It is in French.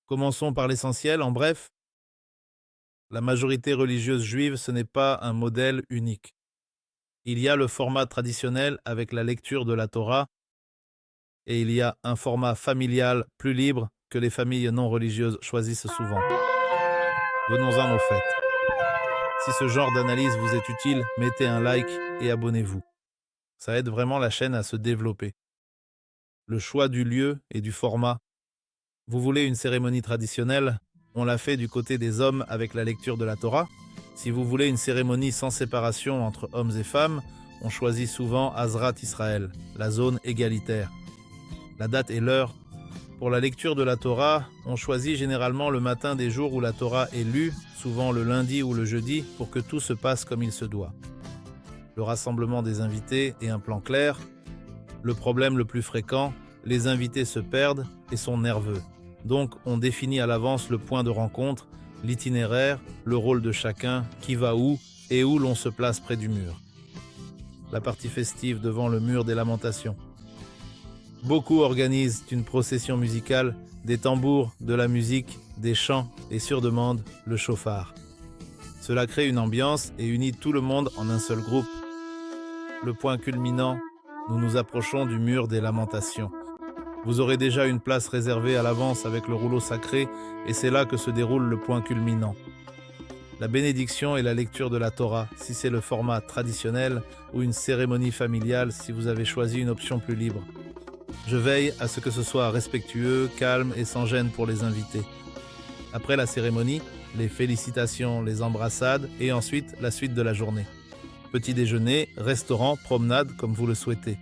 Commençons par l'essentiel, en bref, la majorité religieuse juive, ce n'est pas un modèle unique. Il y a le format traditionnel avec la lecture de la Torah et il y a un format familial plus libre que les familles non religieuses choisissent souvent. Venons-en au fait. Si ce genre d'analyse vous est utile, mettez un like et abonnez-vous. Ça aide vraiment la chaîne à se développer. Le choix du lieu et du format. Vous voulez une cérémonie traditionnelle? On l'a fait du côté des hommes avec la lecture de la Torah. Si vous voulez une cérémonie sans séparation entre hommes et femmes, on choisit souvent Hazrat Israël, la zone égalitaire. La date et l'heure. Pour la lecture de la Torah, on choisit généralement le matin des jours où la Torah est lue, souvent le lundi ou le jeudi, pour que tout se passe comme il se doit. Le rassemblement des invités et un plan clair. Le problème le plus fréquent, les invités se perdent et sont nerveux. Donc on définit à l'avance le point de rencontre, l'itinéraire, le rôle de chacun, qui va où et où l'on se place près du mur. La partie festive devant le mur des lamentations. Beaucoup organisent une procession musicale, des tambours, de la musique, des chants et sur demande, le chauffard. Cela crée une ambiance et unit tout le monde en un seul groupe. Le point culminant, nous nous approchons du mur des lamentations. Vous aurez déjà une place réservée à l'avance avec le rouleau sacré et c'est là que se déroule le point culminant. La bénédiction et la lecture de la Torah, si c'est le format traditionnel, ou une cérémonie familiale si vous avez choisi une option plus libre. Je veille à ce que ce soit respectueux, calme et sans gêne pour les invités. Après la cérémonie, les félicitations, les embrassades et ensuite la suite de la journée. Petit déjeuner, restaurant, promenade comme vous le souhaitez.